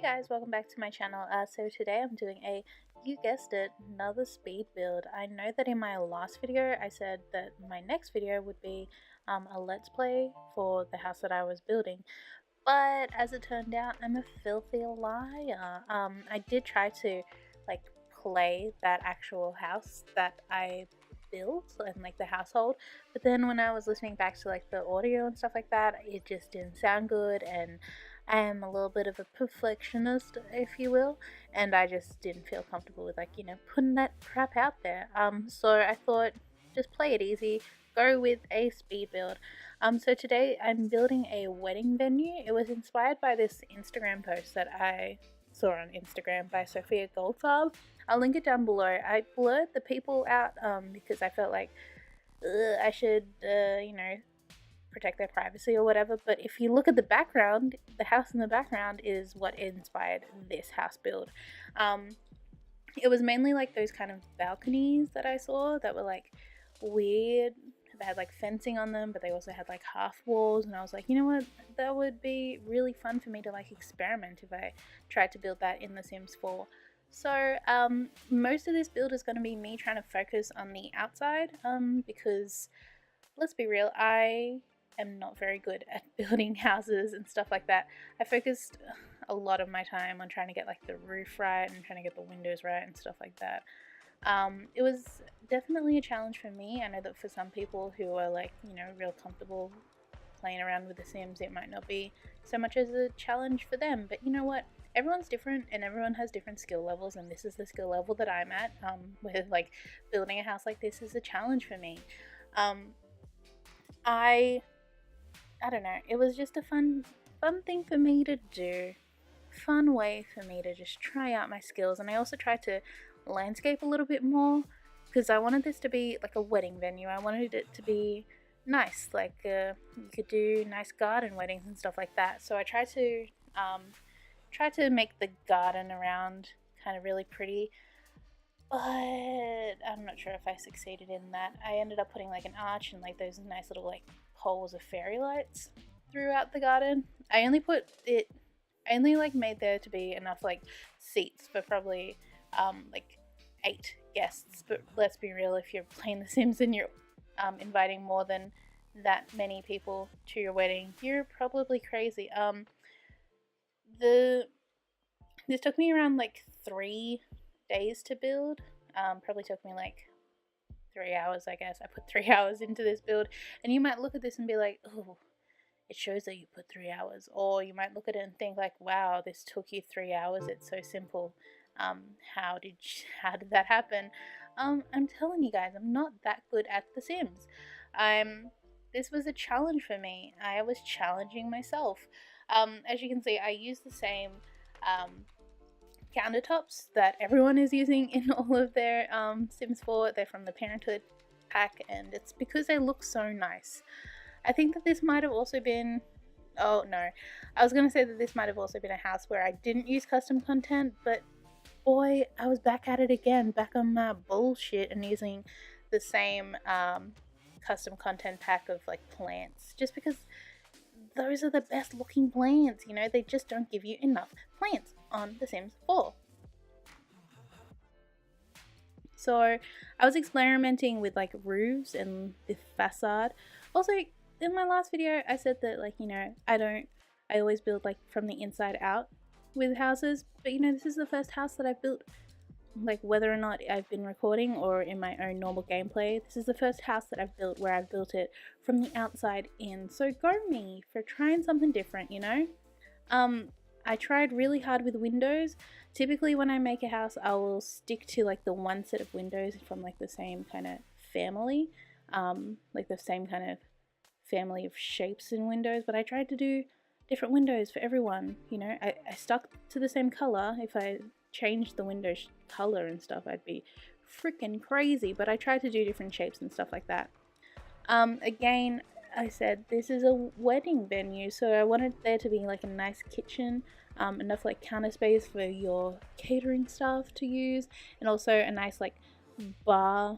Hey guys, welcome back to my channel. So today I'm doing you guessed it, another speed build. I know that in my last video I said that my next video would be a let's play for the house that I was building, but as it turned out, I'm a filthy liar. I did try to like play that actual house that I built and like the household, but then when I was listening back to like the audio and stuff like that, it just didn't sound good, and I am a little bit of a perfectionist, if you will, and I just didn't feel comfortable with putting that crap out there. So I thought just play it easy, go with a speed build. So today I'm building a wedding venue. It was inspired by this Instagram post that I saw on Instagram by Sophia Goldfarb. I'll link it down below. I blurred the people out because I felt like I should, protect their privacy or whatever. But if you look at the background, the house in the background is what inspired this house build. It was mainly like those kind of balconies that I saw that were like weird. They had like fencing on them, but they also had like half walls, and I was like, you know what, that would be really fun for me to like experiment if I tried to build that in The Sims 4. So most of this build is going to be me trying to focus on the outside because let's be real, I am not very good at building houses and stuff like that. I focused a lot of my time on trying to get like the roof right and trying to get the windows right and stuff like that. It was definitely a challenge for me. I know that for some people who are like, real comfortable playing around with The Sims, it might not be so much as a challenge for them. But you know what? Everyone's different and everyone has different skill levels, and this is the skill level that I'm at, with like building a house like this is a challenge for me. I don't know, it was just a fun thing for me to do, fun way for me to just try out my skills. And I also tried to landscape a little bit more because I wanted this to be like a wedding venue. I wanted it to be nice, like you could do nice garden weddings and stuff like that. So I tried to make the garden around kind of really pretty, but I'm not sure if I succeeded in that. I ended up putting like an arch and like those nice little like poles of fairy lights throughout the garden. I only like made there to be enough like seats for probably like 8 guests, but let's be real, if you're playing The Sims and you're inviting more than that many people to your wedding, you're probably crazy. This took me around like 3 days to build. Probably took me like 3 hours, I guess. I put 3 hours into this build, and you might look at this and be like, oh, it shows that you put 3 hours. Or you might look at it and think like, wow, this took you 3 hours, it's so simple. How did that happen? I'm telling you guys, I'm not that good at The Sims. This was a challenge for me. I was challenging myself. As you can see, I use the same countertops that everyone is using in all of their Sims 4. They're from the Parenthood pack, and it's because they look so nice. I think that this might have also been, oh no, I was going to say that this might have also been a house where I didn't use custom content, but boy, I was back at it again, back on my bullshit and using the same custom content pack of like plants, just because those are the best looking plants, they just don't give you enough plants on The Sims 4. So I was experimenting with like roofs and the facade. Also, in my last video I said that like, I always build like from the inside out with houses, but this is the first house that I've built, like whether or not I've been recording or in my own normal gameplay, this is the first house that I've built where I've built it from the outside in. So go me for trying something different, I tried really hard with windows. Typically when I make a house, I will stick to like the one set of windows from like the same kind of family, like the same kind of family of shapes in windows, but I tried to do different windows for everyone. I stuck to the same color. If I changed the window color and stuff, I'd be freaking crazy, but I tried to do different shapes and stuff like that. Again, I said this is a wedding venue, so I wanted there to be like a nice kitchen, enough like counter space for your catering staff to use, and also a nice like bar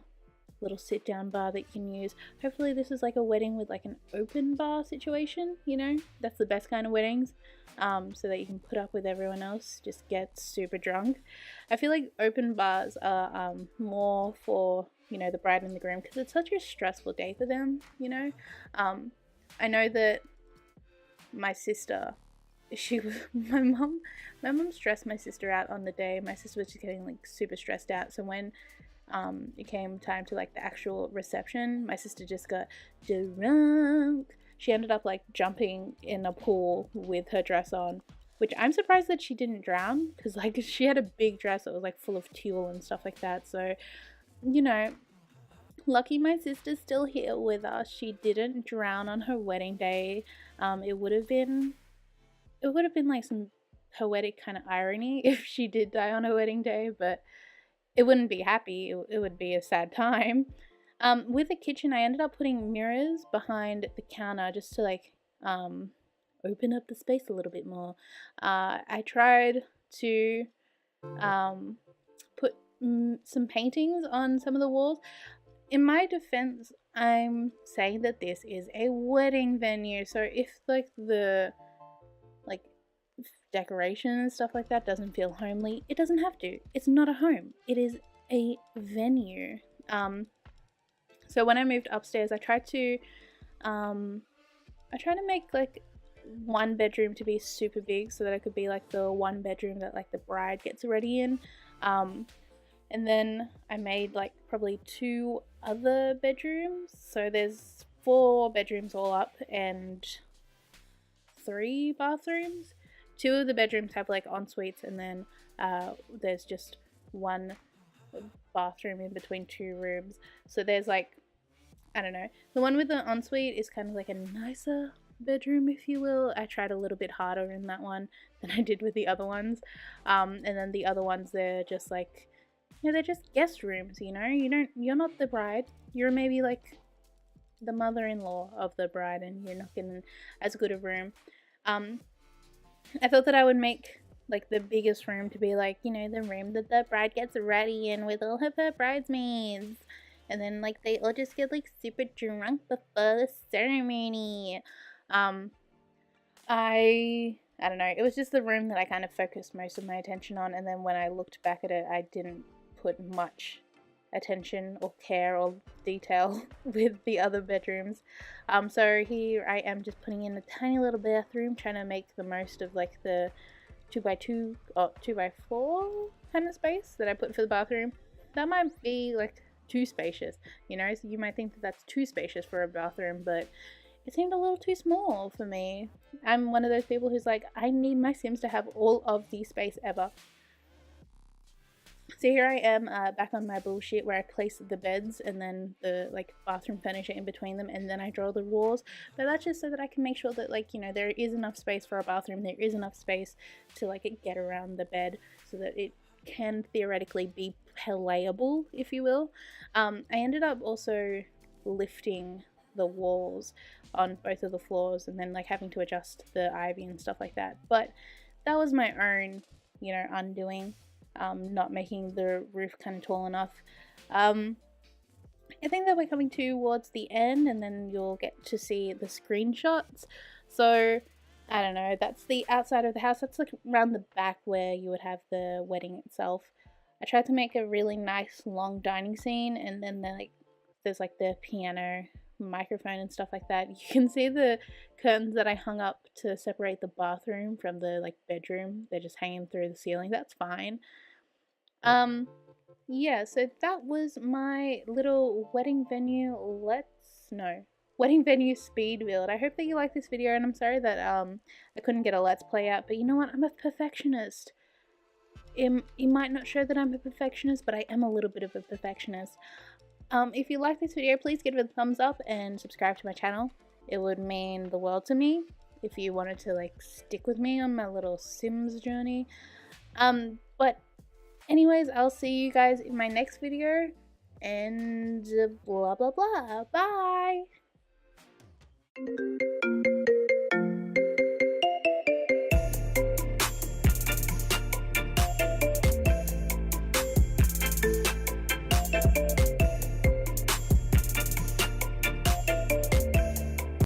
little sit down bar that you can use. Hopefully this is like a wedding with like an open bar situation, you know, that's the best kind of weddings, so that you can put up with everyone else, just get super drunk. I feel like open bars are more for, you know, the bride and the groom, because it's such a stressful day for them, you know. I know that my sister, my mum stressed my sister out on the day. My sister was just getting like super stressed out, so when it came time to like the actual reception, my sister just got drunk. She ended up like jumping in a pool with her dress on, which I'm surprised that she didn't drown, because like she had a big dress that was like full of tulle and stuff like that. So, you know, lucky my sister's still here with us. She didn't drown on her wedding day. It would have been like some poetic kind of irony if she did die on her wedding day, but it wouldn't be happy. It would be a sad time. With the kitchen, I ended up putting mirrors behind the counter just to like open up the space a little bit more. I tried to put some paintings on some of the walls. In my defense, I'm saying that this is a wedding venue, so if like the decoration and stuff like that doesn't feel homely, it doesn't have to. It's not a home. It is a venue. So when I moved upstairs, I tried to make like one bedroom to be super big, so that it could be like the one bedroom that like the bride gets ready in. And then I made like probably 2 other bedrooms. So there's 4 bedrooms all up and 3 bathrooms. 2 of the bedrooms have like en-suites, and then there's just 1 bathroom in between 2 rooms. So there's like, I don't know, the one with the ensuite is kind of like a nicer bedroom, if you will. I tried a little bit harder in that one than I did with the other ones. And then the other ones, they're just like, you know, they're just guest rooms, you know. You're not the bride. You're maybe like the mother-in-law of the bride, and you're not getting as good a room. I thought that I would make like the biggest room to be like, you know, the room that the bride gets ready in with all of her bridesmaids, and then like they all just get like super drunk before the ceremony. I don't know, it was just the room that I kind of focused most of my attention on, and then when I looked back at it, I didn't put much attention or care or detail with the other bedrooms. So here I am just putting in a tiny little bathroom, trying to make the most of like the 2x2 or 2x4 kind of space that I put for the bathroom. That might be like too spacious, you know, so you might think that that's too spacious for a bathroom, but it seemed a little too small for me. I'm one of those people who's like, I need my Sims to have all of the space ever. So here I am back on my bullshit where I place the beds and then the like bathroom furniture in between them, and then I draw the walls. But that's just so that I can make sure that, like, you know, there is enough space for a bathroom, there is enough space to like get around the bed so that it can theoretically be playable, if you will. I ended up also lifting the walls on both of the floors and then like having to adjust the ivy and stuff like that. But that was my own, you know, undoing. Not making the roof kind of tall enough. I think that we're coming towards the end, and then you'll get to see the screenshots. So I don't know, that's the outside of the house. That's like around the back where you would have the wedding itself. I tried to make a really nice long dining scene, and then there's like the piano, microphone and stuff like that. You can see the curtains that I hung up to separate the bathroom from the like bedroom. They're just hanging through the ceiling. That's fine. Yeah, so that was my little wedding venue wedding venue speed build. I hope that you like this video, and I'm sorry that I couldn't get a let's play out, but you know what, I'm a perfectionist. It might not show that I'm a perfectionist, but I am a little bit of a perfectionist. If you like this video, please give it a thumbs up and subscribe to my channel. It would mean the world to me if you wanted to like stick with me on my little Sims journey. But anyways, I'll see you guys in my next video, and blah blah blah. Bye!